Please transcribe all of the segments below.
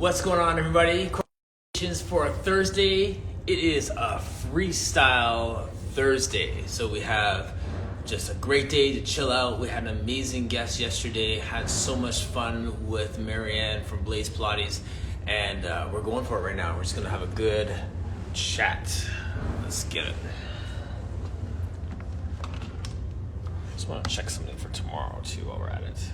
What's going on, everybody? Questions for Thursday. It is a Freestyle Thursday. So we have just a great day to chill out. We had an amazing guest yesterday. Had so much fun with Marianne from Blaze Pilates. And we're going for it right now. We're just going to have a good chat. Let's get it. Just want to check something for tomorrow, too, while we're at it.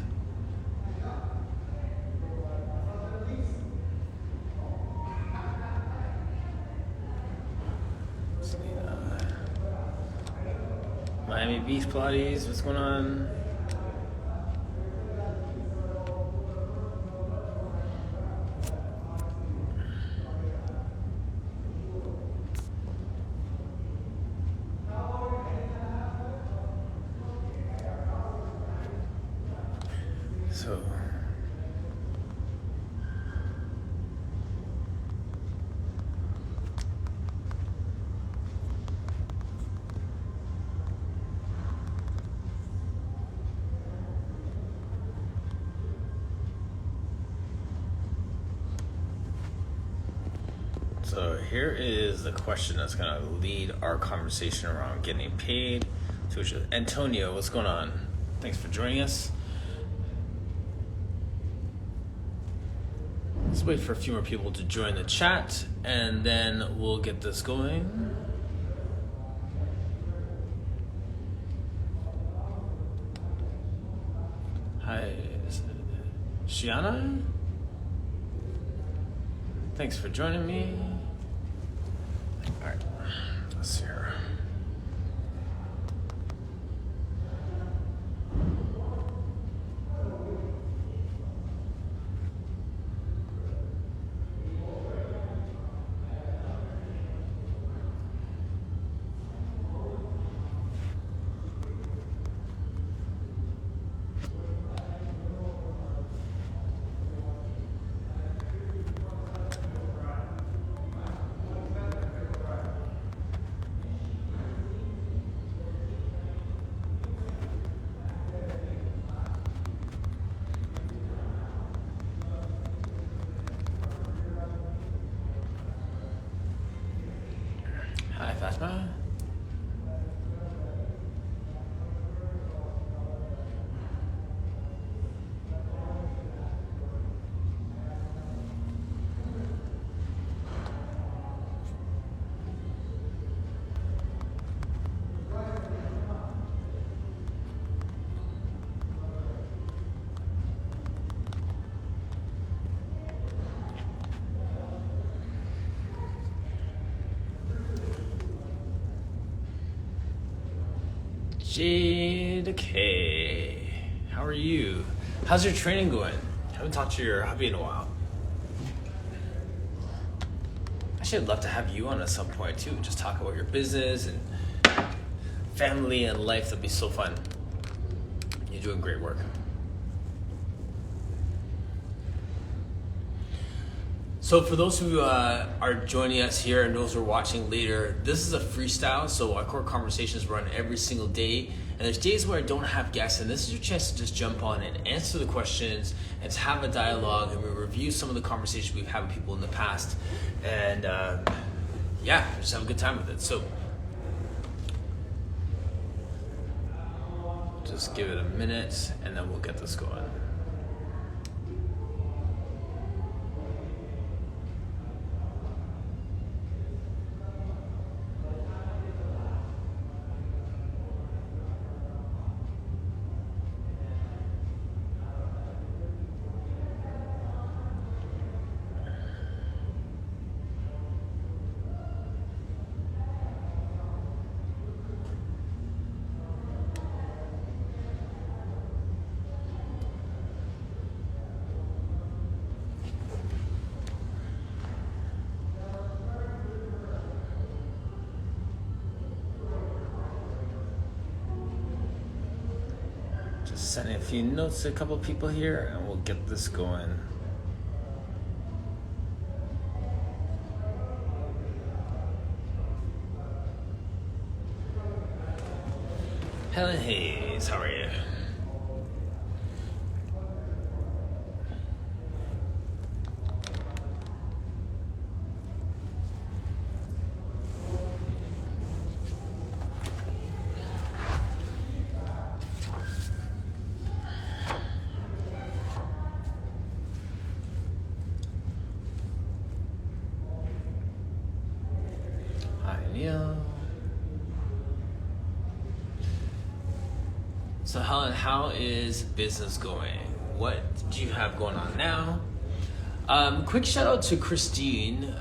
Miami Beach Pilates, what's going on? So here is the question that's going to lead our conversation around getting paid. So Antonio, what's going on? Thanks for joining us. Let's wait for a few more people to join the chat, and then we'll get this going. Hi, Shiana. Thanks for joining me. All right, let's see here. Hi, Fatma. Jade K, how are you? How's your training going? I haven't talked to your hubby in a while. Actually, I'd love to have you on at some point too. Just talk about your business and family and life. That'd be so fun. You're doing great work. So for those who are joining us here and those who are watching later, this is a freestyle, so our core conversations run every single day. And there's days where I don't have guests, and this is your chance to just jump on and answer the questions and to have a dialogue, and we review some of the conversations we've had with people in the past. And just have a good time with it. So just give it a minute, and then we'll get this going. Sending a few notes to a couple people here, and we'll get this going. Helen Hayes, how are you? video. So Helen, how is business going? What do you have going on now? Quick shout out to Christine,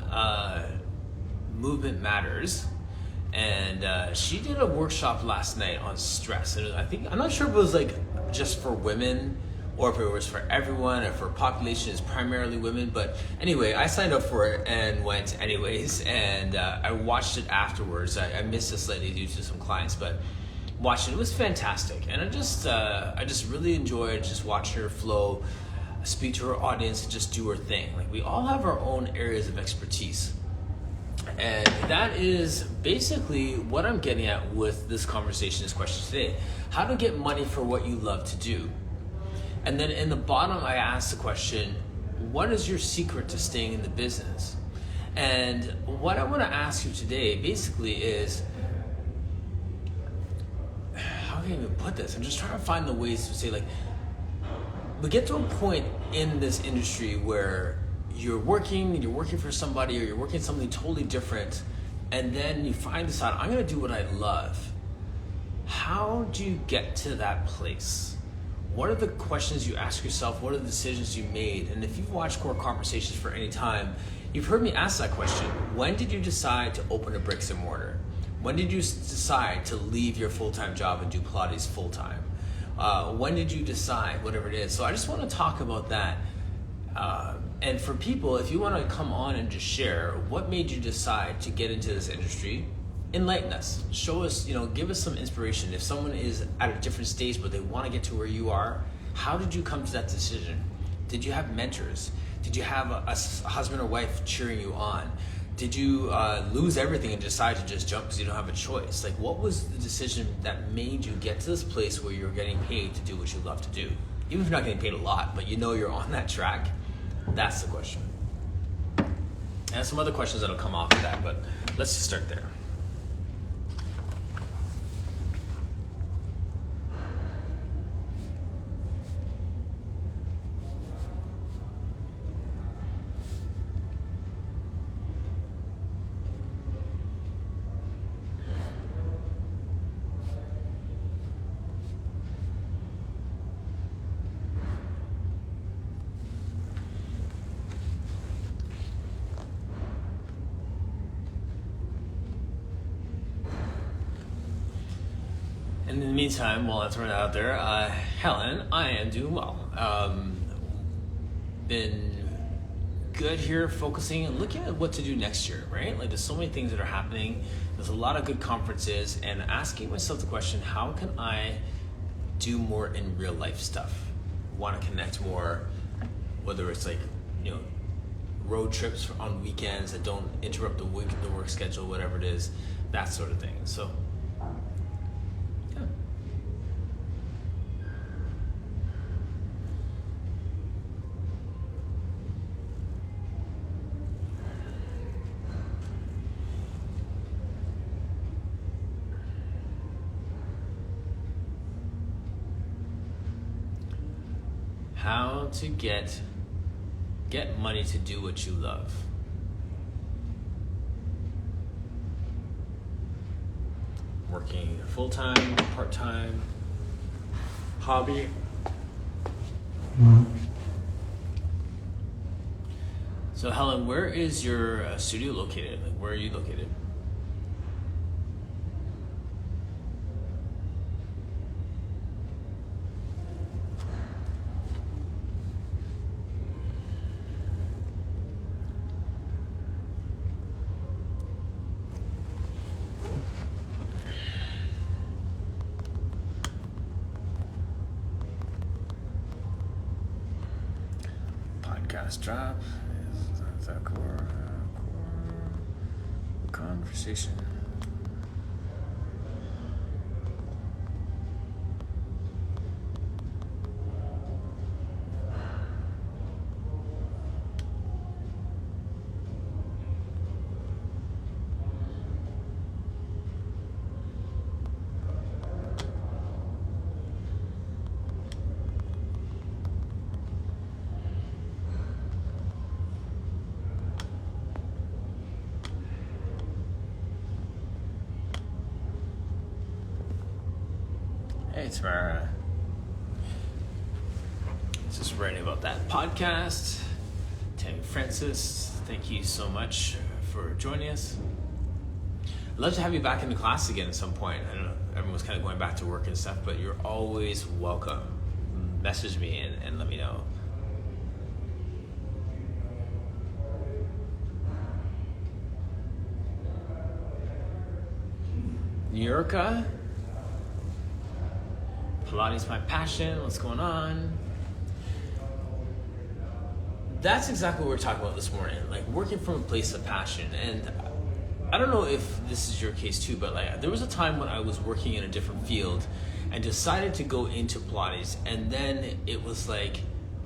Movement Matters. And she did a workshop last night on stress. And I'm not sure if it was like just for women or if it was for everyone, or if her population is primarily women. But anyway, I signed up for it and went anyways. And I watched it afterwards. I missed it slightly due to some clients, but watched it. It was fantastic. And I just really enjoyed just watching her flow, speak to her audience, and just do her thing. Like, we all have our own areas of expertise. And that is basically what I'm getting at with this conversation, this question today. How to get money for what you love to do. And then in the bottom, I asked the question, what is your secret to staying in the business? And what I want to ask you today basically is, how can I even put this? I'm just trying to find the ways to say, like, we get to a point in this industry where you're working for somebody, or you're working something totally different, and then you find this out, I'm gonna do what I love. How do you get to that place? What are the questions you ask yourself? What are the decisions you made? And if you've watched Core Conversations for any time, you've heard me ask that question. When did you decide to open a bricks and mortar? When did you decide to leave your full-time job and do Pilates full-time? When did you decide, whatever it is? So I just want to talk about that. And for people, if you want to come on and just share what made you decide to get into this industry, enlighten us, show us, give us some inspiration. If someone is at a different stage but they want to get to where you are, how did you come to that decision? Did you have mentors? Did you have a husband or wife cheering you on? Did you lose everything and decide to just jump because you don't have a choice? Like, what was the decision that made you get to this place where you're getting paid to do what you love to do? Even if you're not getting paid a lot, but you're on that track. That's the question. And some other questions that'll come off of that, but let's just start there. In the meantime, while that's running out there, Helen, I am doing well. Been good here, focusing and looking at what to do next year, right? Like, there's so many things that are happening. There's a lot of good conferences, and asking myself the question, how can I do more in real life stuff? Want to connect more, whether it's like, road trips on weekends that don't interrupt the work schedule, whatever it is, that sort of thing. So, how to get money to do what you love. Working full-time, part-time, hobby. So Helen, where is your studio located? Like, where are you located? Podcast drop. Is that core conversation? Hey, Tamara. Just writing about that podcast. Tammy Francis, thank you so much for joining us. I'd love to have you back in the class again at some point. I don't know, everyone's kind of going back to work and stuff, but you're always welcome. Message me and let me know. Yurka, Pilates my passion, what's going on? That's exactly what we're talking about this morning, like working from a place of passion. And I don't know if this is your case too, but like there was a time when I was working in a different field and decided to go into Pilates, and then it was like,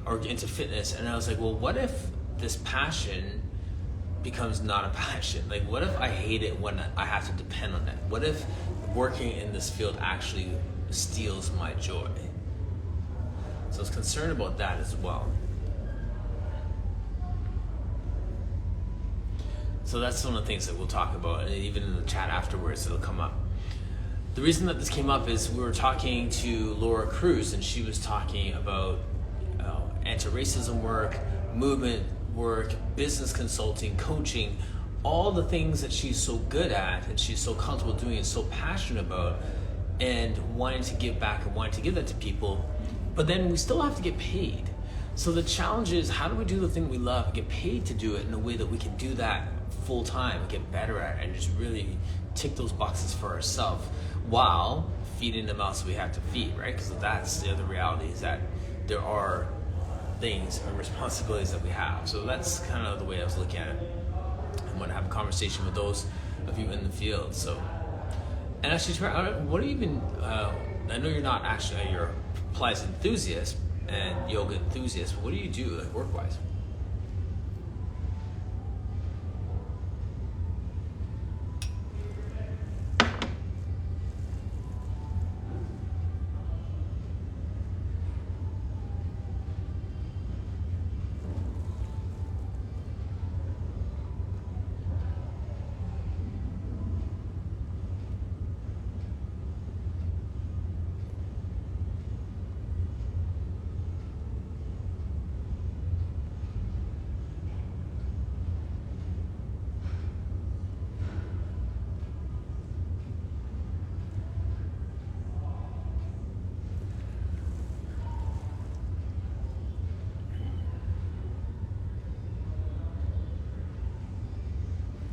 or into fitness, and I was like, well, what if this passion becomes not a passion? Like, what if I hate it when I have to depend on it? What if working in this field actually steals my joy? So I was concerned about that as well. So that's one of the things that we'll talk about, and even in the chat afterwards it'll come up. The reason that this came up is we were talking to Laura Cruz, and she was talking about anti-racism work, movement work, business consulting, coaching, all the things that she's so good at and she's so comfortable doing and so passionate about, and wanting to give back and wanting to give that to people. But then we still have to get paid. So the challenge is, how do we do the thing we love and get paid to do it in a way that we can do that full time, get better at it, and just really tick those boxes for ourselves while feeding the mouth we have to feed, right? Because that's the other reality, is that there are things and responsibilities that we have. So that's kind of the way I was looking at it. I want to have a conversation with those of you in the field. So, and actually, what do you even, I know you're not actually, you're a Pilates enthusiast and yoga enthusiast, but what do you do like work-wise?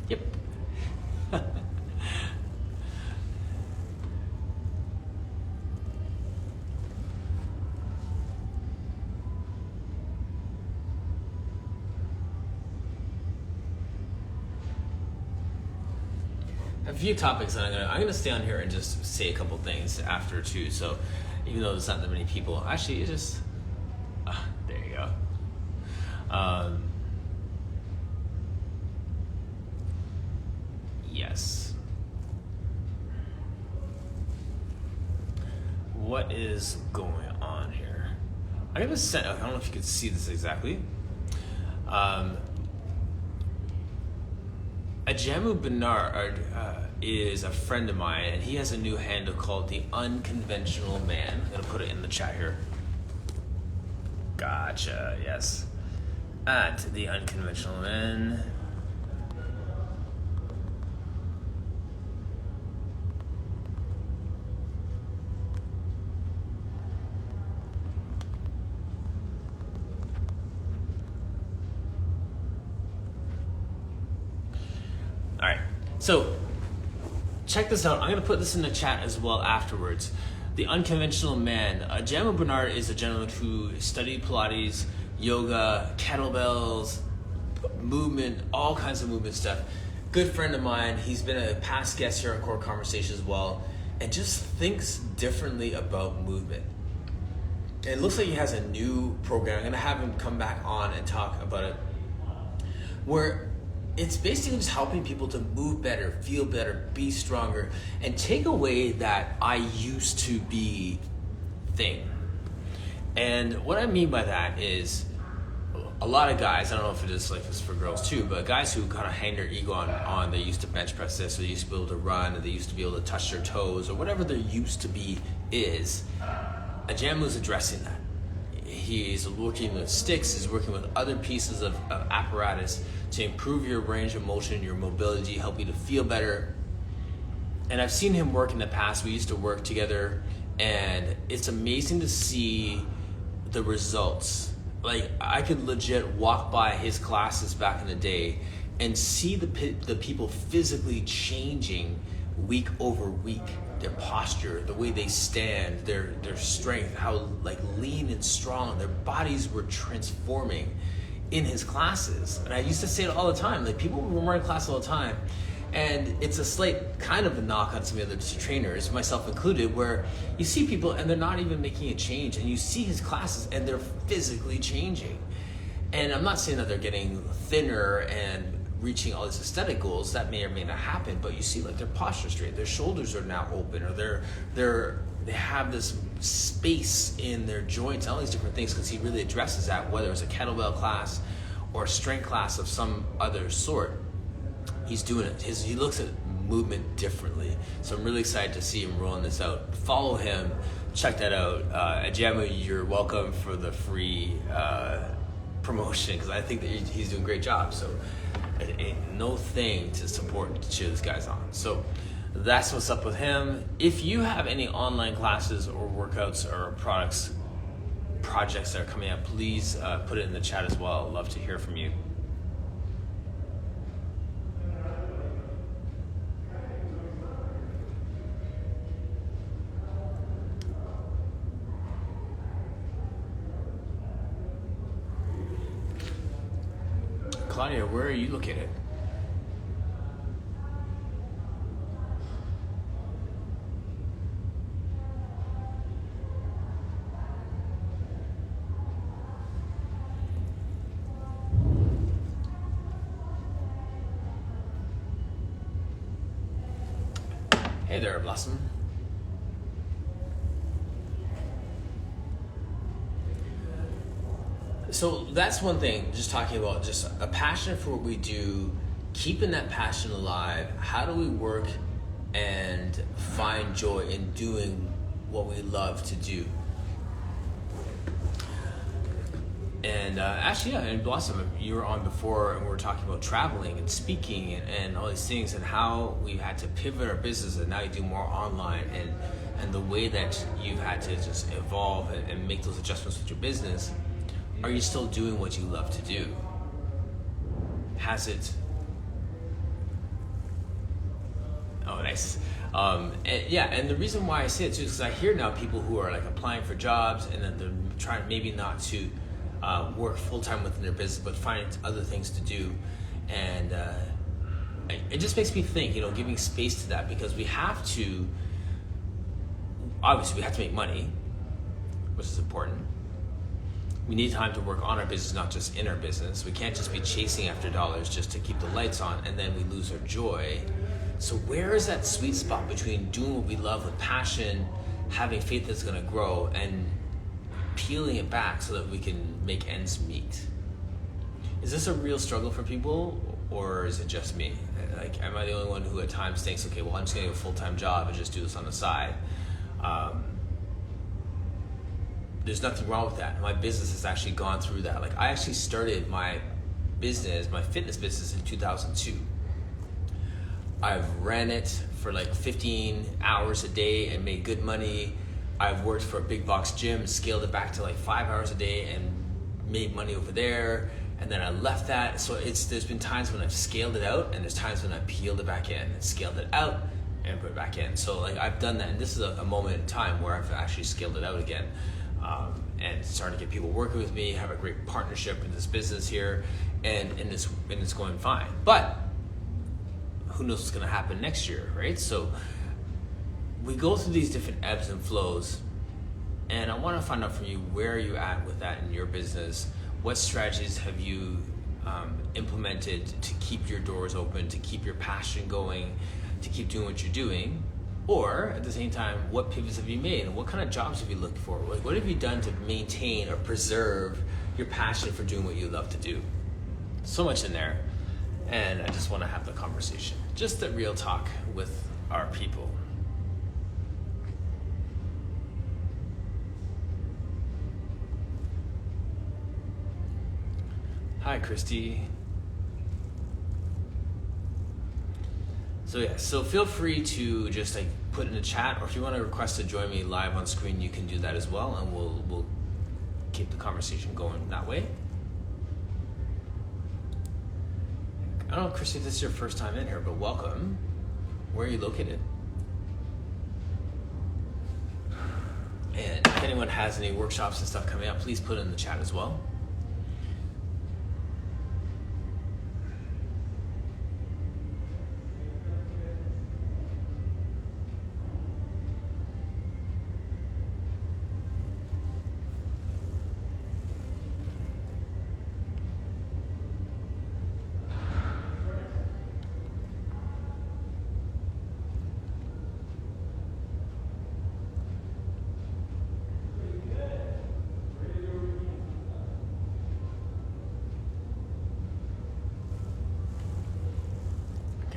Yep. A few topics that I'm gonna stay on here and just say a couple things after too. So even though there's not that many people, actually it's just there you go. Yes. What is going on here? I'm gonna send. I don't know if you can see this exactly. Ajamu Bernard is a friend of mine, and he has a new handle called The Unconventional Man. I'm gonna put it in the chat here. Gotcha. Yes. At The Unconventional Man. So, check this out. I'm going to put this in the chat as well afterwards. The Unconventional Man. Jamal Bernard is a gentleman who studied Pilates, yoga, kettlebells, movement, all kinds of movement stuff. Good friend of mine. He's been a past guest here on Core Conversations as well, and just thinks differently about movement. And it looks like he has a new program. I'm going to have him come back on and talk about it, where it's basically just helping people to move better, feel better, be stronger, and take away that I used to be thing. And what I mean by that is, a lot of guys, I don't know if it is like this for girls too, but guys who kind of hang their ego on they used to bench press this, or they used to be able to run, or they used to be able to touch their toes, or whatever their used to be is, Ajamu's addressing that. He's working with sticks, he's working with other pieces of apparatus to improve your range of motion, your mobility, help you to feel better. And I've seen him work in the past. We used to work together, and it's amazing to see the results. Like, I could legit walk by his classes back in the day and see the people physically changing week over week. Their posture, the way they stand, their strength, how like lean and strong their bodies were transforming in his classes. And I used to say it all the time, like people were running class all the time, and it's a slight kind of a knock on some of the other trainers, myself included, where you see people and they're not even making a change, and you see his classes and they're physically changing. And I'm not saying that they're getting thinner and reaching all these aesthetic goals. That may or may not happen, but you see like their posture straight, their shoulders are now open, or they have this space in their joints, all these different things, because he really addresses that, whether it's a kettlebell class or a strength class of some other sort. He's doing it. He looks at movement differently. So I'm really excited to see him rolling this out. Follow him, check that out. Ajamu, you're welcome for the free promotion, because I think that he's doing a great job. So no thing to support to cheer this guy's on. So that's what's up with him. If you have any online classes or workouts or projects that are coming up, please put it in the chat as well. I'd love to hear from you. Claudia, where are you located? Hey there, Blossom. So that's one thing, just talking about just a passion for what we do, keeping that passion alive. How do we work and find joy in doing what we love to do? And actually, yeah, and Blossom, you were on before, and we were talking about traveling and speaking and all these things, and how we've had to pivot our business, and now you do more online, and the way that you've had to just evolve and make those adjustments with your business. Are you still doing what you love to do? Has it? Oh, nice. And the reason why I say it too is because I hear now people who are like applying for jobs, and then they're trying maybe not to work full time within their business, but find other things to do, and it just makes me think, giving space to that, because we have to. Obviously, we have to make money, which is important. We need time to work on our business, not just in our business. We can't just be chasing after dollars just to keep the lights on, and then we lose our joy. So where is that sweet spot between doing what we love with passion, having faith that's going to grow, and peeling it back so that we can make ends meet? Is this a real struggle for people, or is it just me? Like, am I the only one who at times thinks, okay, well, I'm just going to get a full-time job and just do this on the side? There's nothing wrong with that. My business has actually gone through that. Like, I actually started my fitness business in 2002. I've ran it for like 15 hours a day and made good money. I've worked for a big box gym, scaled it back to like 5 hours a day and made money over there. And then I left that. So there's been times when I've scaled it out, and there's times when I peeled it back in and scaled it out and put it back in. So like, I've done that, and this is a moment in time where I've actually scaled it out again. And starting to get people working with me, have a great partnership in this business here, and it's going fine. But who knows what's going to happen next year, right? So we go through these different ebbs and flows, and I want to find out from you, where are you at with that in your business? What strategies have you implemented to keep your doors open, to keep your passion going, to keep doing what you're doing? Or at the same time, what pivots have you made, and what kind of jobs have you looked for? Like, what have you done to maintain or preserve your passion for doing what you love to do. So much in there. And I just want to have the conversation. Just the real talk with our people. Hi, Christy. So yeah, so feel free to just like put in the chat, or if you want to request to join me live on screen, you can do that as well, and we'll keep the conversation going that way. I don't know, Christy, if this is your first time in here, but welcome. Where are you located? And if anyone has any workshops and stuff coming up, please put it in the chat as well.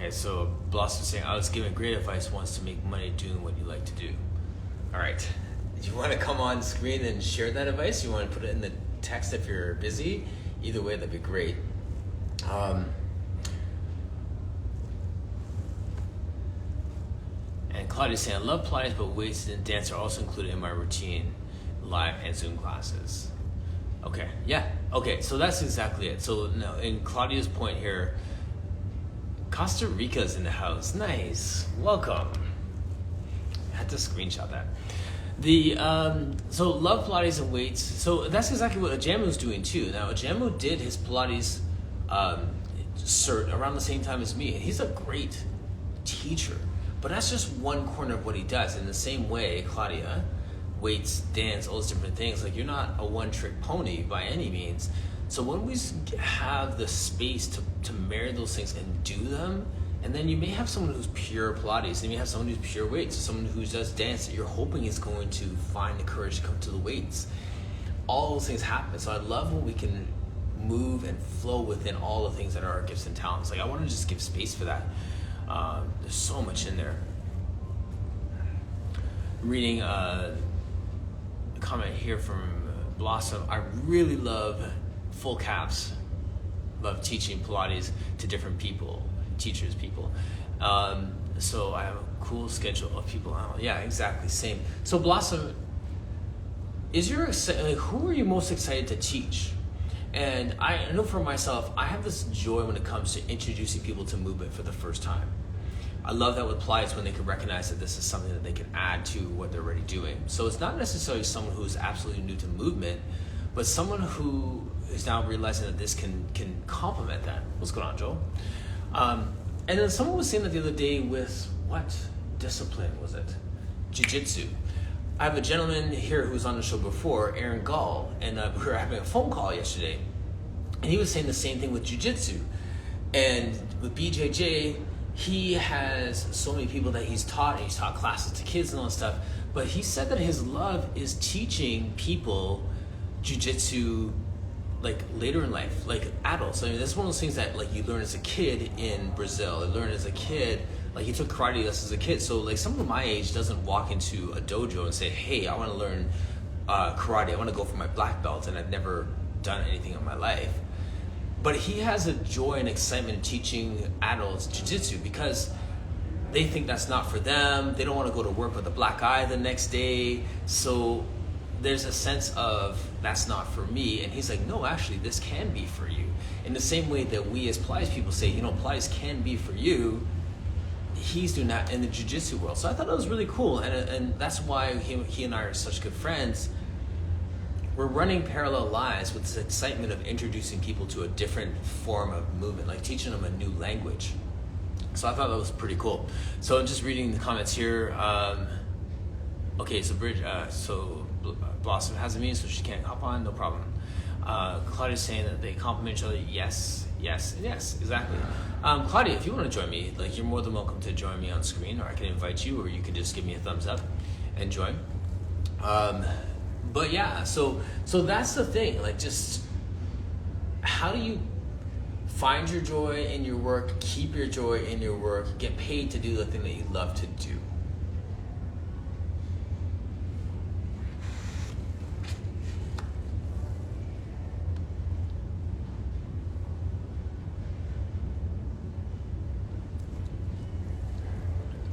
So Blossom saying, I was given great advice once to make money doing what you like to do. All right. Do you want to come on screen and share that advice? You want to put it in the text if you're busy? Either way, that'd be great. And Claudia's saying, I love Pilates, but weights and dance are also included in my routine, live and Zoom classes. Okay, yeah. Okay, so that's exactly it. So no, in Claudia's point here, Costa Rica's in the house. Nice. Welcome. I had to screenshot that. So love Pilates and weights. So that's exactly what Ajamu's doing too. Now Ajamu did his Pilates cert around the same time as me. And he's a great teacher. But that's just one corner of what he does. In the same way, Claudia, weights, dance, all those different things. Like, you're not a one-trick pony by any means. So when we have the space to marry those things and do them, and then you may have someone who's pure Pilates, and you may have someone who's pure weights, or someone who does dance that you're hoping is going to find the courage to come to the weights. All those things happen. So I love when we can move and flow within all the things that are our gifts and talents. Like, I want to just give space for that. There's so much in there. Reading a comment here from Blossom. I really love full caps. Love teaching Pilates to different people, teachers, people. So I have a cool schedule of people. Yeah, exactly, same. So Blossom, who are you most excited to teach? And I know for myself, I have this joy when it comes to introducing people to movement for the first time. I love that with Pilates when they can recognize that this is something that they can add to what they're already doing. So it's not necessarily someone who's absolutely new to movement, but someone who is now realizing that this can complement that. What's going on, Joel? And then someone was saying that the other day with, what discipline was it? Jiu-jitsu. I have a gentleman here who was on the show before, Aaron Gall, and we were having a phone call yesterday, and he was saying the same thing with jiu-jitsu. And with BJJ, he has so many people that he's taught, and he's taught classes to kids and all that stuff, but he said that his love is teaching people jiu-jitsu like later in life, like adults. I mean, that's one of those things that like you learn as a kid in Brazil. You learn as a kid, like he took karate lessons as a kid. So like someone my age doesn't walk into a dojo and say, hey, I want to learn karate. I want to go for my black belt, and I've never done anything in my life. But he has a joy and excitement in teaching adults jiu-jitsu because they think that's not for them. They don't want to go to work with a black eye the next day. So there's a sense of that's not for me. And he's like, no, actually, this can be for you. In the same way that we as Pilates people say, you know, Pilates can be for you, he's doing that in the jiu-jitsu world. So I thought that was really cool. And that's why he and I are such good friends. We're running parallel lives with this excitement of introducing people to a different form of movement, like teaching them a new language. So I thought that was pretty cool. So I'm just reading the comments here. Okay, so Blossom has a meeting, so she can't hop on, no problem. Claudia's saying that they complement each other. Yes, yes, and yes, exactly. Claudia, if you want to join me, like you're more than welcome to join me on screen, or I can invite you, or you can just give me a thumbs up and join. But yeah, so that's the thing. Like, just how do you find your joy in your work, keep your joy in your work, get paid to do the thing that you love to do?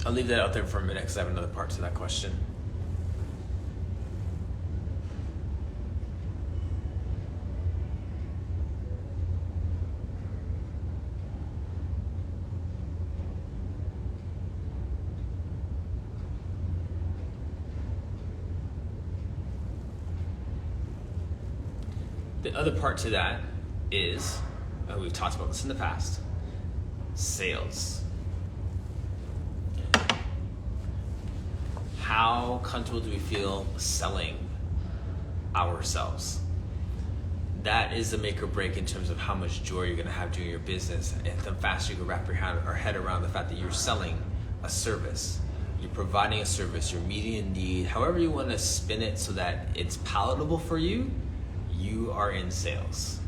I'll leave that out there for a minute because I have another part to that question. The other part to that is, we've talked about this in the past, sales. How comfortable do we feel selling ourselves? That is the make or break in terms of how much joy you're gonna have doing your business, and the faster you can wrap your head around the fact that you're selling a service. You're providing a service, you're meeting a need, however you wanna spin it so that it's palatable for you, you are in sales.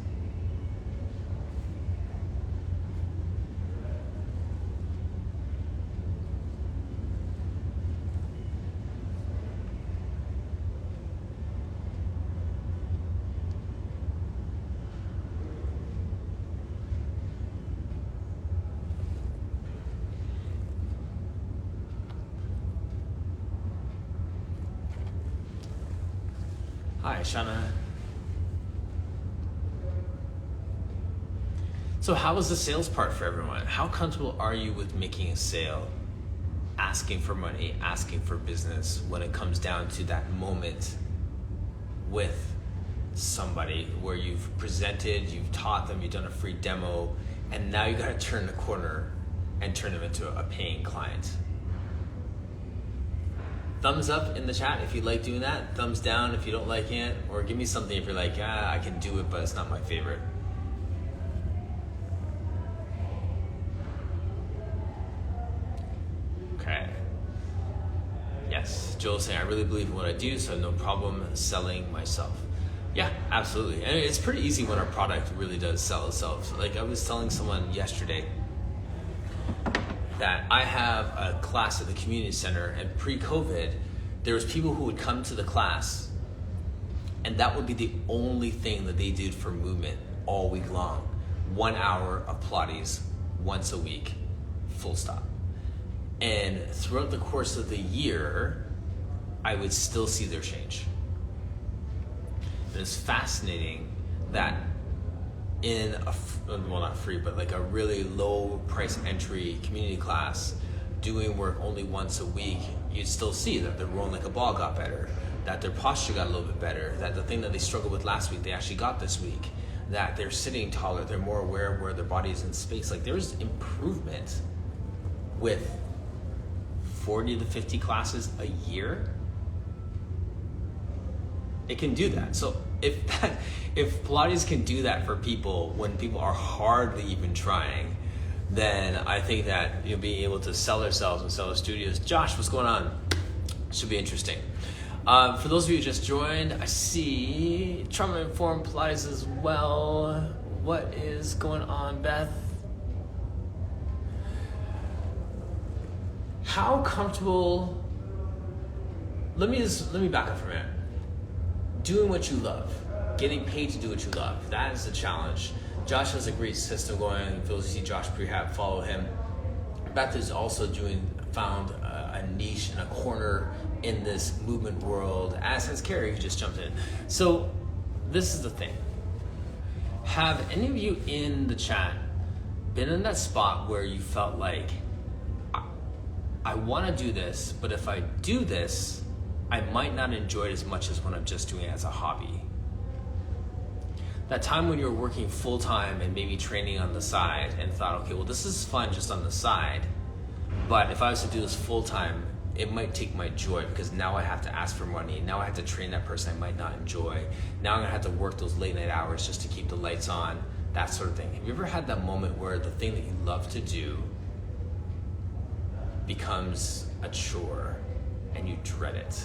Hi, Shana. So how was the sales part for everyone? How comfortable are you with making a sale, asking for money, asking for business when it comes down to that moment with somebody where you've presented, you've taught them, you've done a free demo, and now you gotta turn the corner and turn them into a paying client? Thumbs up in the chat if you like doing that. Thumbs down if you don't like it. Or give me something if you're like, I can do it, but it's not my favorite. Okay. Yes, Joel's saying, I really believe in what I do, so I have no problem selling myself. Yeah, absolutely. And it's pretty easy when our product really does sell itself. Like I was telling someone yesterday that I have a class at the community center, and pre-COVID, there was people who would come to the class and that would be the only thing that they did for movement all week long. 1 hour of Pilates once a week, full stop. And throughout the course of the year, I would still see their change. And it's fascinating that in a, well, not free, but like a really low price entry community class, doing work only once a week, you'd still see that their rolling like a ball got better, that their posture got a little bit better, that the thing that they struggled with last week, they actually got this week, that they're sitting taller, they're more aware of where their body is in space. Like there's improvement with 40 to 50 classes a year. It can do that. So if Pilates can do that for people when people are hardly even trying, then I think that you'll be able to sell ourselves and sell our studios. Josh, what's going on? Should be interesting. For those of you who just joined, I see trauma-informed Pilates as well. What is going on, Beth? How comfortable? Let me back up for a minute. Doing what you love, getting paid to do what you love, that is the challenge. Josh has a great system going. For those who see Josh Prehab, follow him. Beth is also found a niche and a corner in this movement world, as has Carrie, who just jumped in. So this is the thing. Have any of you in the chat been in that spot where you felt like, I want to do this, but if I do this, I might not enjoy it as much as when I'm just doing it as a hobby? That time when you're working full time and maybe training on the side and thought, okay, well, this is fun just on the side, but if I was to do this full time, it might take my joy because now I have to ask for money. Now I have to train that person I might not enjoy. Now I'm gonna have to work those late night hours just to keep the lights on, that sort of thing. Have you ever had that moment where the thing that you love to do becomes a chore and you dread it?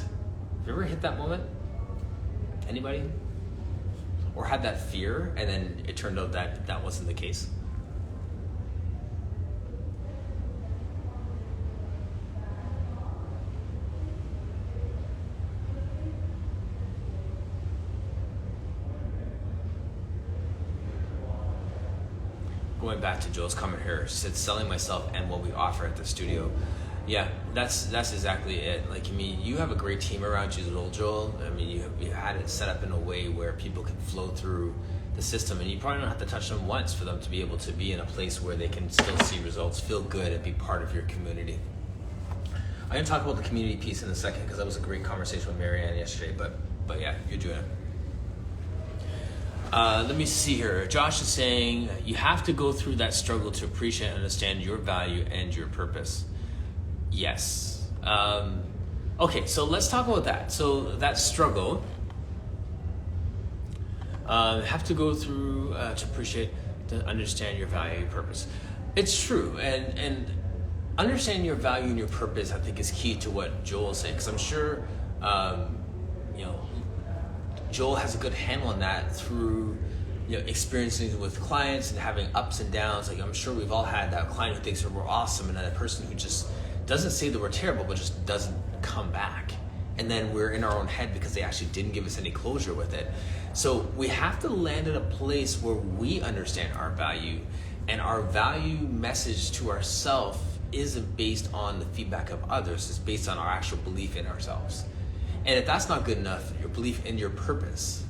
Have you ever hit that moment? Anybody? or had that fear and then it turned out that that wasn't the case? Going back to Joel's comment here, she said selling myself and what we offer at the studio. Yeah, that's exactly it. Like, I mean, you have a great team around you, Joel. I mean, you had it set up in a way where people can flow through the system, and you probably don't have to touch them once for them to be able to be in a place where they can still see results, feel good, and be part of your community. I'm going to talk about the community piece in a second because that was a great conversation with Marianne yesterday, but yeah, you're doing it. Let me see here. Josh is saying you have to go through that struggle to appreciate and understand your value and your purpose. Yes. Okay, so let's talk about that. So that struggle, have to go through to appreciate, to understand your value and your purpose. It's true, and understanding your value and your purpose, I think, is key to what Joel is saying, because I'm sure, Joel has a good handle on that through, experiencing with clients and having ups and downs. Like, I'm sure we've all had that client who thinks that we're awesome, and then a person who just doesn't say that we're terrible, but just doesn't come back. And then we're in our own head because they actually didn't give us any closure with it. So we have to land in a place where we understand our value, and our value message to ourselves isn't based on the feedback of others. It's based on our actual belief in ourselves. And if that's not good enough, your belief in your purpose,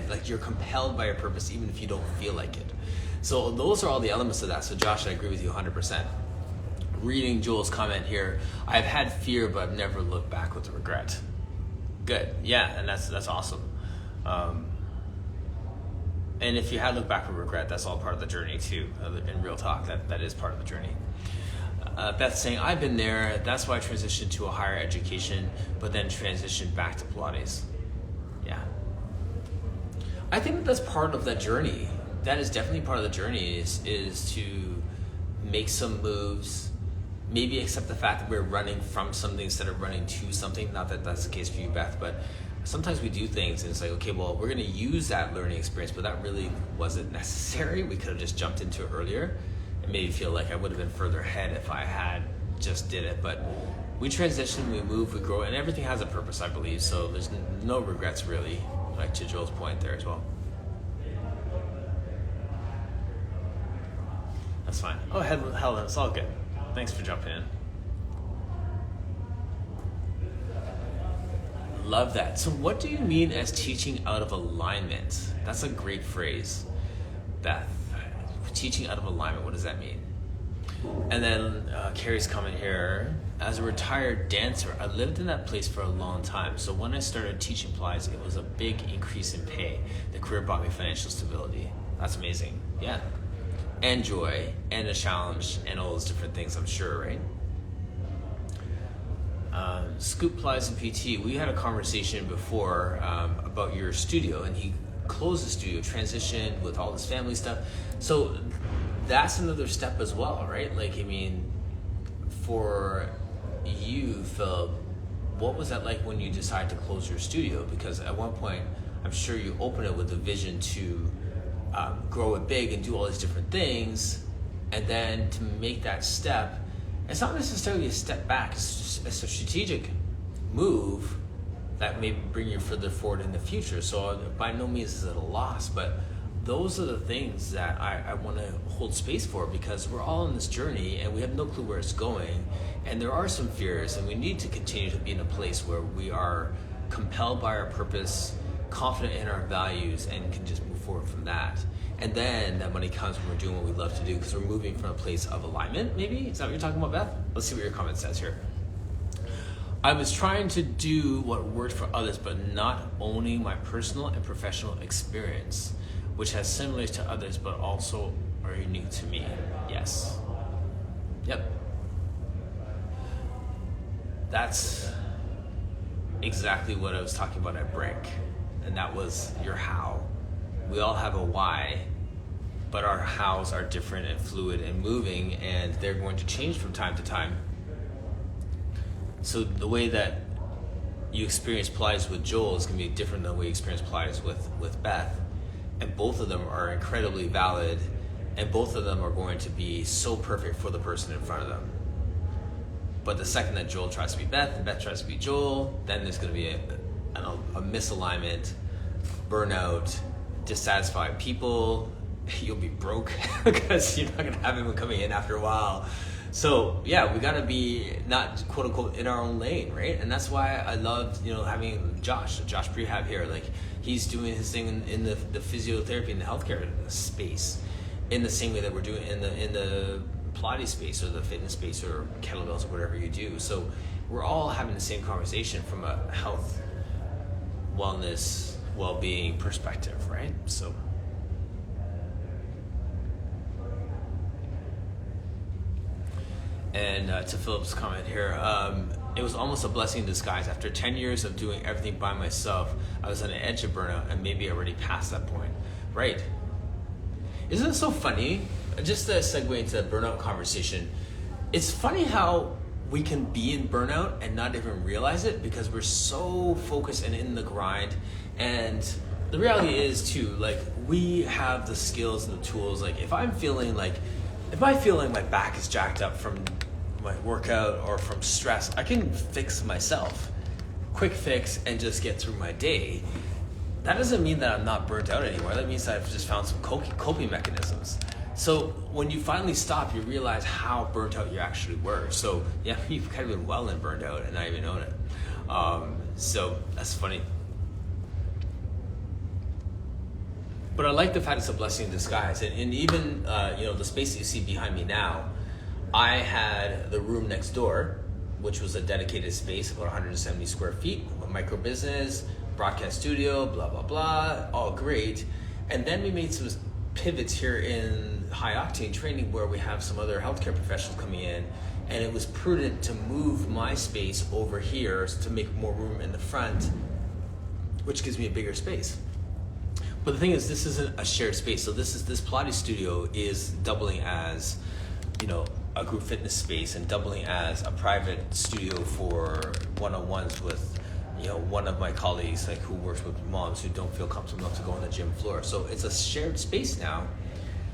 like, you're compelled by your purpose even if you don't feel like it. So those are all the elements of that. So Josh, I agree with you 100%. Reading Joel's comment here, I've had fear, but I've never looked back with regret. Good, yeah, and that's awesome. And if you had looked back with regret, that's all part of the journey too. In real talk, that is part of the journey. Beth saying, I've been there, that's why I transitioned to a higher education, but then transitioned back to Pilates. Yeah. I think that's part of that journey. That is definitely part of the journey, is to make some moves, maybe accept the fact that we're running from something instead of running to something. Not that that's the case for you, Beth, but sometimes we do things and it's like, okay, well, we're gonna use that learning experience, but that really wasn't necessary. We could have just jumped into it earlier. It made me feel like I would have been further ahead if I had just did it. But we transition, we move, we grow, and everything has a purpose, I believe. So there's no regrets, really, like to Joel's point there as well. That's fine. Oh, Helen, it's all good. Thanks for jumping in. Love that. So what do you mean as teaching out of alignment? That's a great phrase, Beth. Teaching out of alignment, what does that mean? And then Carrie's comment here, as a retired dancer, I lived in that place for a long time. So when I started teaching Pilates, it was a big increase in pay. The career brought me financial stability. That's amazing. Yeah. And joy, and a challenge, and all those different things, I'm sure, right? Scoop Pilates and PT, we had a conversation before about your studio, and he closed the studio, transitioned with all this family stuff. So that's another step as well, right? Like, I mean, for you, Phil, what was that like when you decided to close your studio? Because at one point, I'm sure you opened it with a vision to grow it big and do all these different things, and then to make that step, it's not necessarily a step back, it's a strategic move that may bring you further forward in the future. So by no means is it a loss, but those are the things that I want to hold space for, because we're all on this journey and we have no clue where it's going, and there are some fears, and we need to continue to be in a place where we are compelled by our purpose, confident in our values, and can just move forward from that. And then that money comes when we're doing what we love to do, because we're moving from a place of alignment, maybe? Is that what you're talking about, Beth? Let's see what your comment says here. I was trying to do what worked for others, but not owning my personal and professional experience, which has similarities to others, but also are unique to me. Yes. Yep. That's exactly what I was talking about at break. And that was your how. We all have a why, but our hows are different and fluid and moving, and they're going to change from time to time. So the way that you experience Pilates with Joel is going to be different than we experience Pilates with Beth. And both of them are incredibly valid, and both of them are going to be so perfect for the person in front of them. But the second that Joel tries to be Beth and Beth tries to be Joel, then there's going to be a misalignment, burnout, dissatisfied people. You'll be broke because you're not going to have anyone coming in after a while. So yeah, we got to be not quote unquote in our own lane, right? And that's why I loved, having Josh Prehab here. Like, he's doing his thing in the physiotherapy and the healthcare space in the same way that we're doing in the Pilates space or the fitness space or kettlebells or whatever you do. So we're all having the same conversation from a health, wellness, well-being perspective, right? So and to Philip's comment here, it was almost a blessing in disguise. After 10 years of doing everything by myself, I was on the edge of burnout and maybe already past that point. Right. Isn't it so funny? Just to segue into the burnout conversation, it's funny how we can be in burnout and not even realize it because we're so focused and in the grind. And the reality is too, like, we have the skills and the tools. Like, if I feel like my back is jacked up from my workout or from stress, I can fix myself. Quick fix and just get through my day. That doesn't mean that I'm not burnt out anymore. That means that I've just found some coping mechanisms. So when you finally stop, you realize how burnt out you actually were. So yeah, you've kind of been well and burnt out and not even known it. So that's funny. But I like the fact it's a blessing in disguise. And even, the space that you see behind me now, I had the room next door, which was a dedicated space, about 170 square feet, a micro business, broadcast studio, blah, blah, blah, all great. And then we made some pivots here in high octane training where we have some other healthcare professionals coming in. And it was prudent to move my space over here to make more room in the front, which gives me a bigger space. But the thing is, this isn't a shared space. So this Pilates studio is doubling as, a group fitness space and doubling as a private studio for one-on-ones with, one of my colleagues, like, who works with moms who don't feel comfortable enough to go on the gym floor. So it's a shared space now.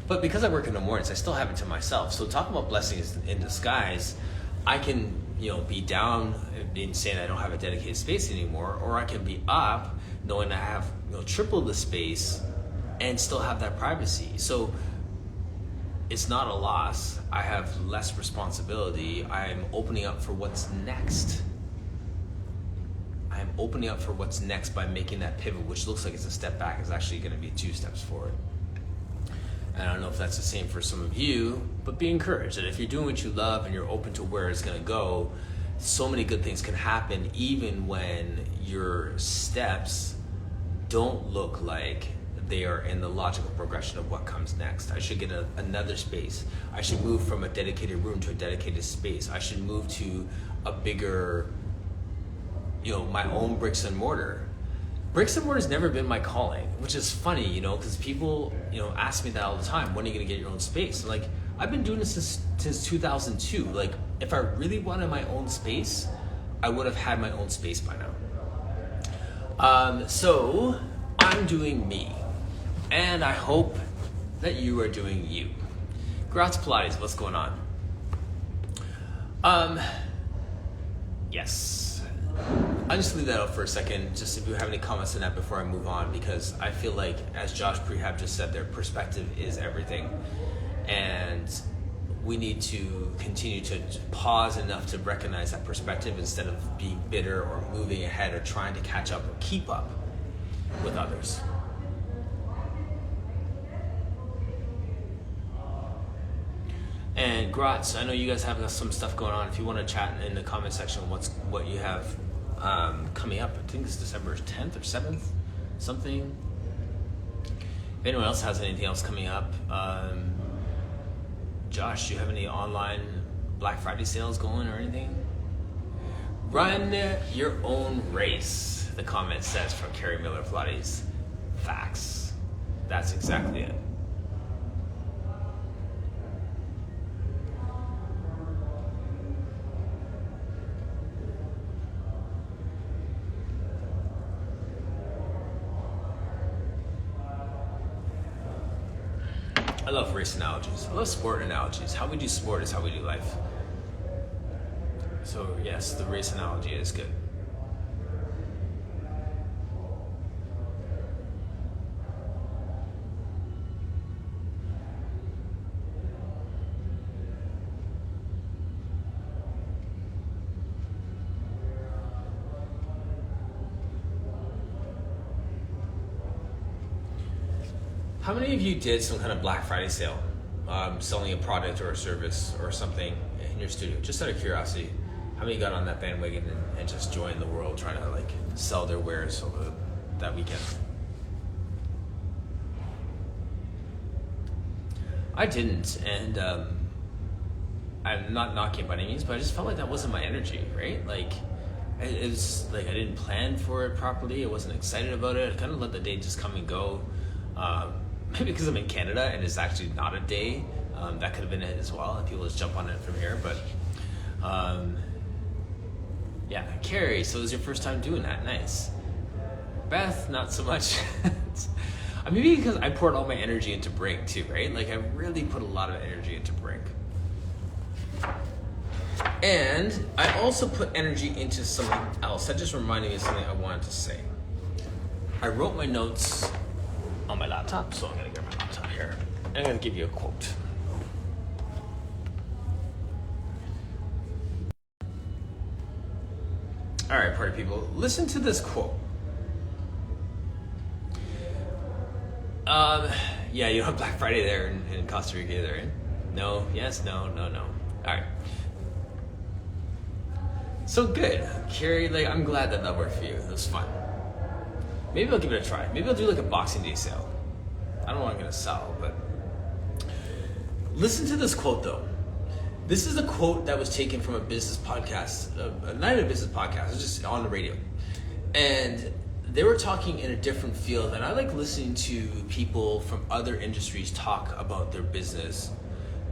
But because I work in the mornings, I still have it to myself. So talking about blessings in disguise, I can, be down and saying I don't have a dedicated space anymore, or I can be up knowing I have, triple the space and still have that privacy. So it's not a loss. I have less responsibility. I'm opening up for what's next. I'm opening up for what's next by making that pivot, which looks like it's a step back. It's actually going to be 2 steps forward. And I don't know if that's the same for some of you, but be encouraged that if you're doing what you love and you're open to where it's going to go, so many good things can happen even when your steps don't look like they are in the logical progression of what comes next. I should get another space. I should move from a dedicated room to a dedicated space. I should move to a bigger, my own bricks and mortar. Bricks and mortar has never been my calling, which is funny, because people, ask me that all the time. When are you going to get your own space? Like, I've been doing this since 2002. Like, if I really wanted my own space, I would have had my own space by now. So I'm doing me, and I hope that you are doing you. Gratz Pilates, what's going on? Yes. I'll just leave that out for a second, just if you have any comments on that before I move on, because I feel like, as Josh Prehab just said, their perspective is everything. And we need to continue to pause enough to recognize that perspective instead of being bitter or moving ahead or trying to catch up or keep up with others. And Gratz, I know you guys have some stuff going on. If you want to chat in the comment section, what you have coming up. I think it's December 10th or 7th, something. If anyone else has anything else coming up, Josh, do you have any online Black Friday sales going or anything? Run your own race, the comment says from Carrie Miller Pilates. Facts. That's exactly it. I love race analogies. I love sport analogies. How we do sport is how we do life. So yes, the race analogy is good. How many of you did some kind of Black Friday sale, selling a product or a service or something in your studio? Just out of curiosity, how many got on that bandwagon and just joined the world trying to like sell their wares over that weekend? I didn't, and I'm not knocking by any means, but I just felt like that wasn't my energy, right? Like, it was like I didn't plan for it properly. I wasn't excited about it. I kind of let the day just come and go. Maybe because I'm in Canada and it's actually not a day. That could have been it as well. And people just jump on it from here. But yeah, Carrie, so it was your first time doing that. Nice. Beth, not so much. Maybe because I poured all my energy into Brink too, right? Like I really put a lot of energy into Brink. And I also put energy into something else. That just reminded me of something I wanted to say. I wrote my notes on my laptop, so I'm gonna get my laptop here. I'm gonna give you a quote. All right, party people, listen to this quote. Yeah, you have Black Friday there in Costa Rica either, right? No, yes, no. All right. So good, Carrie, like I'm glad that worked for you. It was fun. Maybe I'll give it a try. Maybe I'll do like a Boxing Day sale. I don't know what I'm gonna sell, but listen to this quote though. This is a quote that was taken from a business podcast, not even a business podcast, it was just on the radio. And they were talking in a different field, and I like listening to people from other industries talk about their business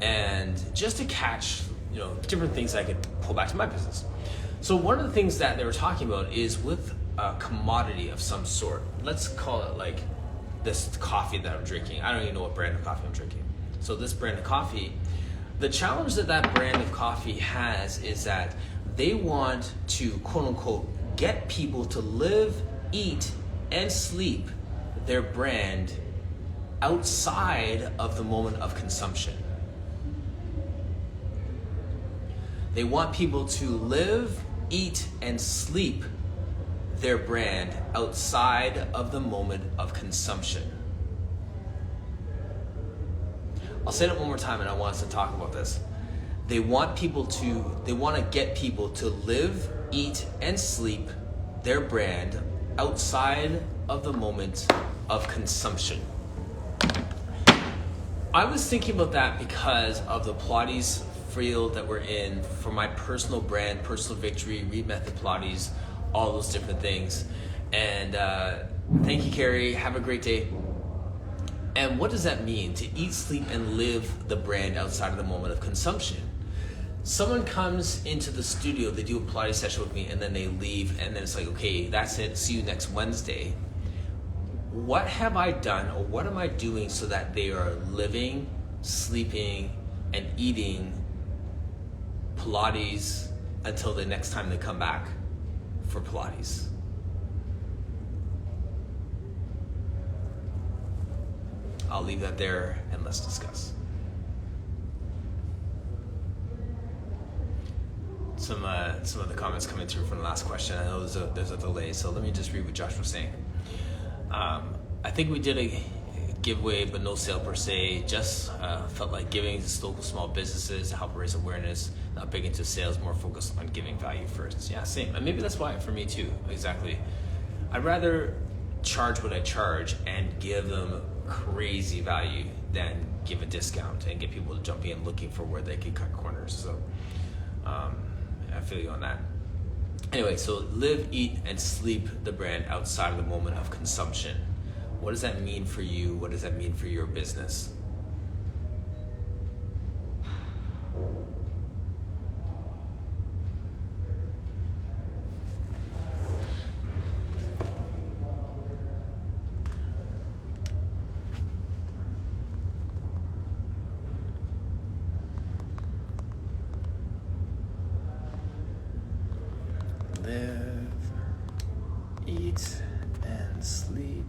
and just to catch, different things I could pull back to my business. So one of the things that they were talking about is with a commodity of some sort. Let's call it like this coffee that I'm drinking. I don't even know what brand of coffee I'm drinking. So this brand of coffee, the challenge that brand of coffee has is that they want to, quote unquote, get people to live, eat, and sleep their brand outside of the moment of consumption. They want people to live, eat, and sleep their brand outside of the moment of consumption. I'll say it one more time and I want us to talk about this. They want to get people to live, eat, and sleep their brand outside of the moment of consumption. I was thinking about that because of the Pilates field that we're in for my personal brand, Personal Victory, Read Method Pilates, all those different things. And thank you, Carrie. Have a great day. And what does that mean? To eat, sleep, and live the brand outside of the moment of consumption. Someone comes into the studio, they do a Pilates session with me, and then they leave, and then it's like, okay, that's it. See you next Wednesday. What have I done, or what am I doing so that they are living, sleeping, and eating Pilates until the next time they come back for Pilates? I'll leave that there and let's discuss. Some of the comments coming through from the last question. I know there's a delay, so let me just read what Josh was saying. I think we did a giveaway, but no sale per se. Just felt like giving to local small businesses to help raise awareness. Not big into sales, more focused on giving value first. Yeah, same. And maybe that's why for me too. Exactly. I'd rather charge what I charge and give them crazy value than give a discount and get people to jump in looking for where they can cut corners. So I feel you on that. Anyway, so live, eat, and sleep the brand outside of the moment of consumption. What does that mean for you? What does that mean for your business? live, eat, and sleep.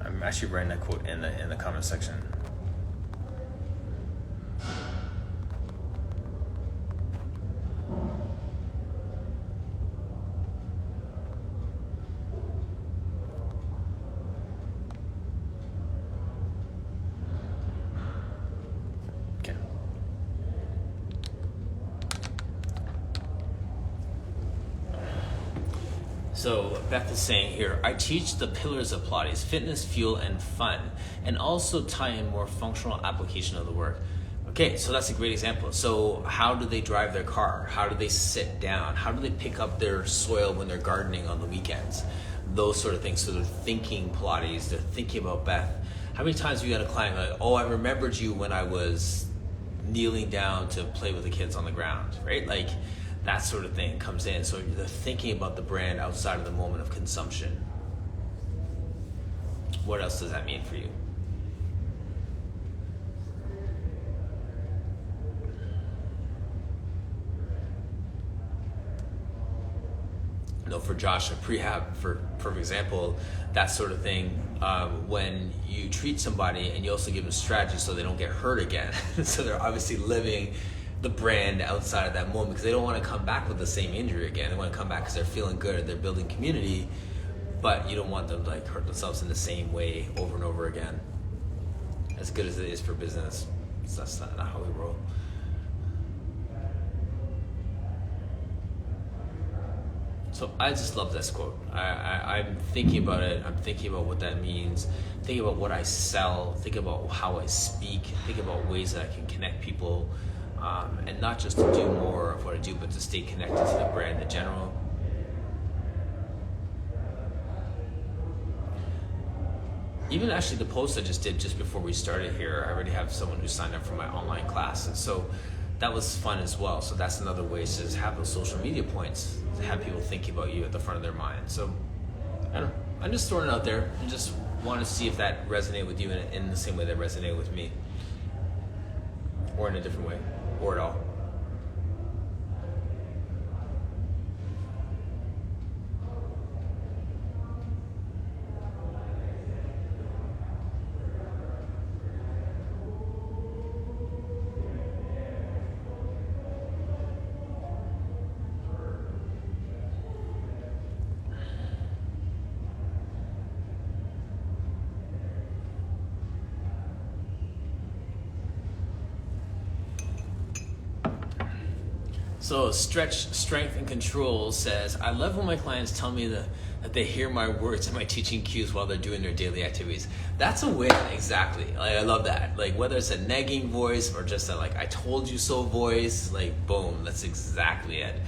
I'm actually writing that quote in the comment section. Okay. So Beth is saying here, I teach the pillars of Pilates: fitness, fuel, and fun, and also tie in more functional application of the work. Okay, so that's a great example. So how do they drive their car? How do they sit down? How do they pick up their soil when they're gardening on the weekends? Those sort of things. So they're thinking Pilates, they're thinking about Beth. How many times have you got a client like, oh, I remembered you when I was kneeling down to play with the kids on the ground, right? Like, that sort of thing comes in. So they're thinking about the brand outside of the moment of consumption. What else does that mean for you? No, for Josh, a prehab, for example, that sort of thing, when you treat somebody and you also give them strategy so they don't get hurt again. So they're obviously living the brand outside of that moment because they don't want to come back with the same injury again. They want to come back because they're feeling good, they're building community, but you don't want them to like hurt themselves in the same way over and over again. As good as it is for business, that's not how we roll. So I just love this quote. I'm thinking about it. I'm thinking about what that means. Thinking about what I sell. Think about how I speak. Think about ways that I can connect people. And not just to do more of what I do, but to stay connected to the brand in general. Even actually the post I just did just before we started here, I already have someone who signed up for my online class. And so that was fun as well. So that's another way to just have those social media points, to have people thinking about you at the front of their mind. So I don't know. I'm just throwing it out there and just want to see if that resonated with you in the same way that resonated with me. Or in a different way. Or at all. So Stretch, Strength, and Control says, I love when my clients tell me that they hear my words and my teaching cues while they're doing their daily activities. That's a win, exactly. Like, I love that. Like, whether it's a nagging voice or just a like, I told you so voice, like, boom, that's exactly it.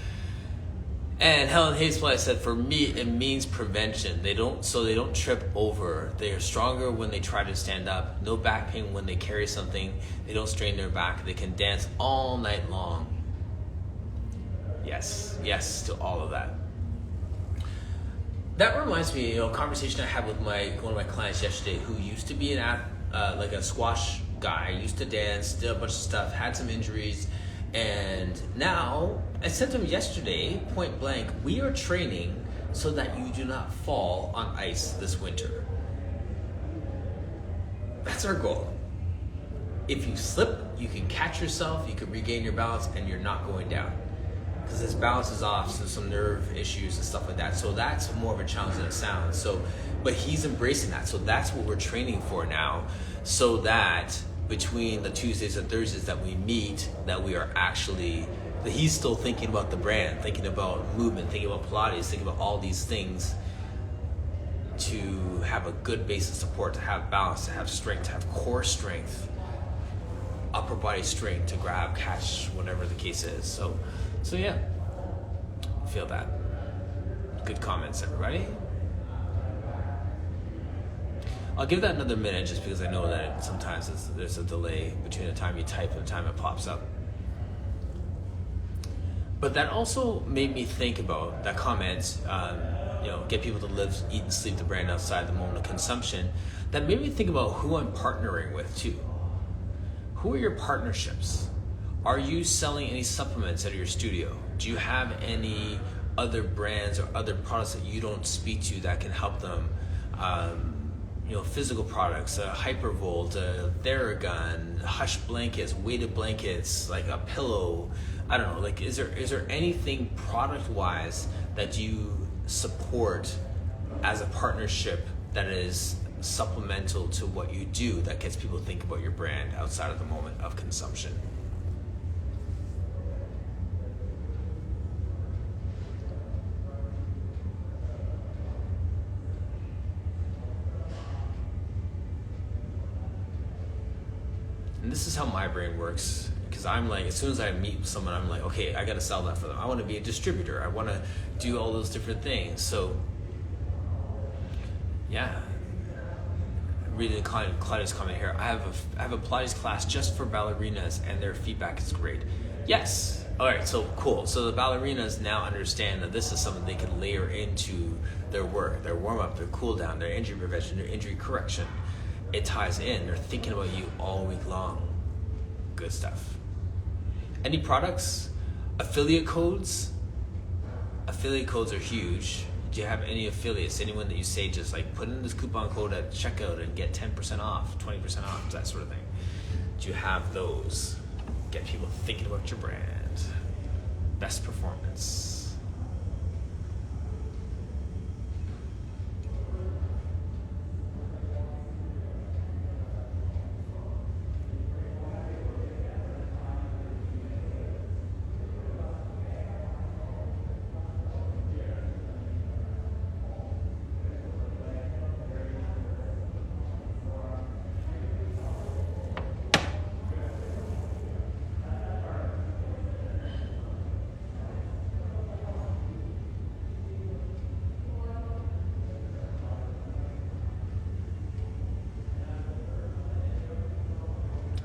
And Helen Hayes-Bly said, for me, it means prevention. They don't trip over. They are stronger when they try to stand up. No back pain when they carry something. They don't strain their back. They can dance all night long. Yes to all of that. That reminds me, a conversation I had with one of my clients yesterday who used to be like a squash guy, used to dance, did a bunch of stuff, had some injuries, and now, I said to him yesterday, point blank, we are training so that you do not fall on ice this winter. That's our goal. If you slip, you can catch yourself, you can regain your balance, and you're not going down. Because his balance is off, so some nerve issues and stuff like that. So that's more of a challenge than it sounds. So, but he's embracing that. So that's what we're training for now, so that between the Tuesdays and Thursdays that we meet, that we are actually, that he's still thinking about the brand, thinking about movement, thinking about Pilates, thinking about all these things to have a good base of support, to have balance, to have strength, to have core strength, upper body strength to grab, catch, whatever the case is. So yeah, feel that. Good comments, everybody. I'll give that another minute just because I know that sometimes there's a delay between the time you type and the time it pops up. But that also made me think about that comment. get people to live, eat, and sleep the brand outside the moment of consumption, that made me think about who I'm partnering with too. Who are your partnerships? Are you selling any supplements at your studio? Do you have any other brands or other products that you don't speak to that can help them? Physical products, Hypervolt, Theragun, Hush blankets, weighted blankets, like a pillow. I don't know. Like, is there anything product-wise that you support as a partnership that is supplemental to what you do that gets people to think about your brand outside of the moment of consumption? And this is how my brain works, because I'm like, as soon as I meet someone, I'm like, okay, I got to sell that for them. I want to be a distributor. I want to do all those different things. So, yeah. Reading Claudia's comment here. I have a Pilates class just for ballerinas, and their feedback is great. Yes. All right. So cool. So the ballerinas now understand that this is something they can layer into their work, their warm up, their cool down, their injury prevention, their injury correction. It ties in. They're thinking about you all week long. Good stuff. Any products? Affiliate codes? Affiliate codes are huge. Do you have any affiliates? Anyone that you say just like put in this coupon code at checkout and get 10% off, 20% off, that sort of thing? Do you have those? Get people thinking about your brand. Best performance.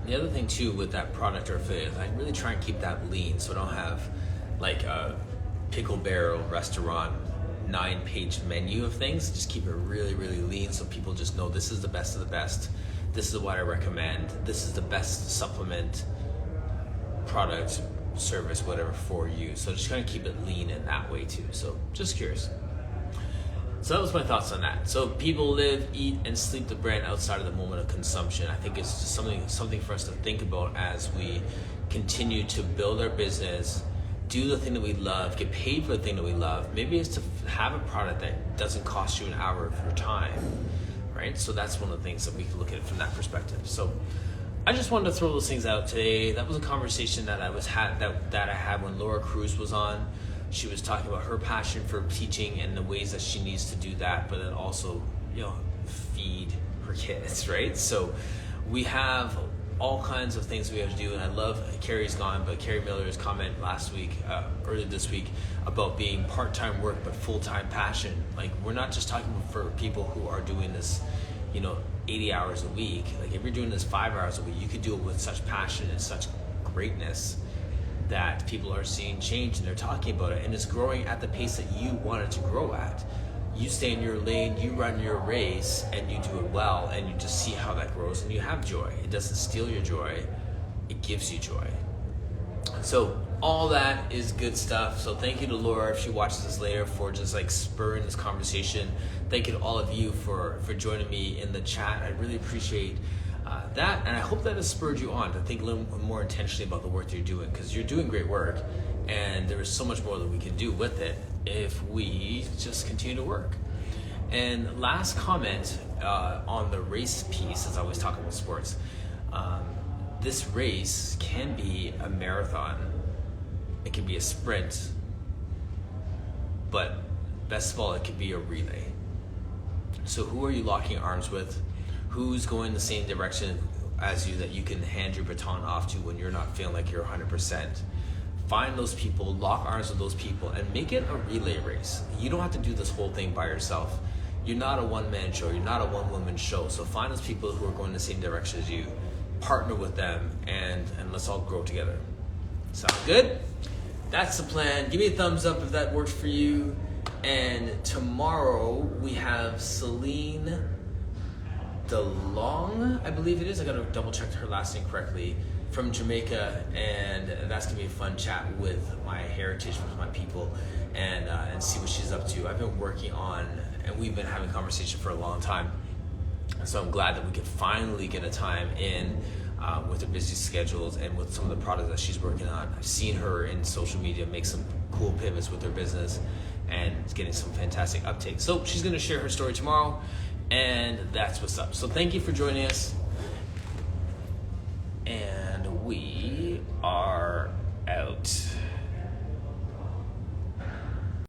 The other thing too with that product or affiliate, I really try and keep that lean, so I don't have like a pickle barrel restaurant 9-page menu of things. Just keep it really, really lean, so people just know this is the best of the best. This is what I recommend. This is the best supplement, product, service, whatever for you. So just kind of keep it lean in that way too. So just curious. So that was my thoughts on that. So people live, eat, and sleep the brand outside of the moment of consumption. I think it's just something for us to think about as we continue to build our business, do the thing that we love, get paid for the thing that we love. Maybe it's to have a product that doesn't cost you an hour of your time, right? So that's one of the things that we can look at from that perspective. So I just wanted to throw those things out today. That was a conversation that I had when Laura Cruz was on. She was talking about her passion for teaching and the ways that she needs to do that, but then also, feed her kids, right? So we have all kinds of things we have to do, and I love, Carrie's gone, but Carrie Miller's comment earlier this week, about being part-time work but full-time passion. Like, we're not just talking for people who are doing this, 80 hours a week. Like, if you're doing this 5 hours a week, you could do it with such passion and such greatness that people are seeing change and they're talking about it, and it's growing at the pace that you want it to grow at. You stay in your lane, you run your race, and you do it well, and you just see how that grows, and you have joy. It doesn't steal your joy, it gives you joy. So all that is good stuff. So thank you to Laura, if she watches this later, for just like spurring this conversation. Thank you to all of you for joining me in the chat. I really appreciate that, and I hope that has spurred you on to think a little more intentionally about the work that you're doing, because you're doing great work, and there is so much more that we can do with it if we just continue to work. And last comment on the race piece, as I always talk about sports, this race can be a marathon, it can be a sprint, but best of all, it could be a relay. So who are you locking arms with? Who's going the same direction as you that you can hand your baton off to when you're not feeling like you're 100%? Find those people, lock arms with those people, and make it a relay race. You don't have to do this whole thing by yourself. You're not a one-man show. You're not a one-woman show. So find those people who are going the same direction as you, partner with them, and let's all grow together. Sound good? That's the plan. Give me a thumbs up if that works for you. And tomorrow we have Celine DeLong, I believe it is. I gotta double check her last name correctly, from Jamaica, and that's gonna be a fun chat with my heritage, with my people, and see what she's up to. I've been working on, and we've been having conversation for a long time. So I'm glad that we could finally get a time in with her busy schedules and with some of the products that she's working on. I've seen her in social media make some cool pivots with her business and getting some fantastic uptake. So she's gonna share her story tomorrow, and that's what's up. So thank you for joining us, and we are out.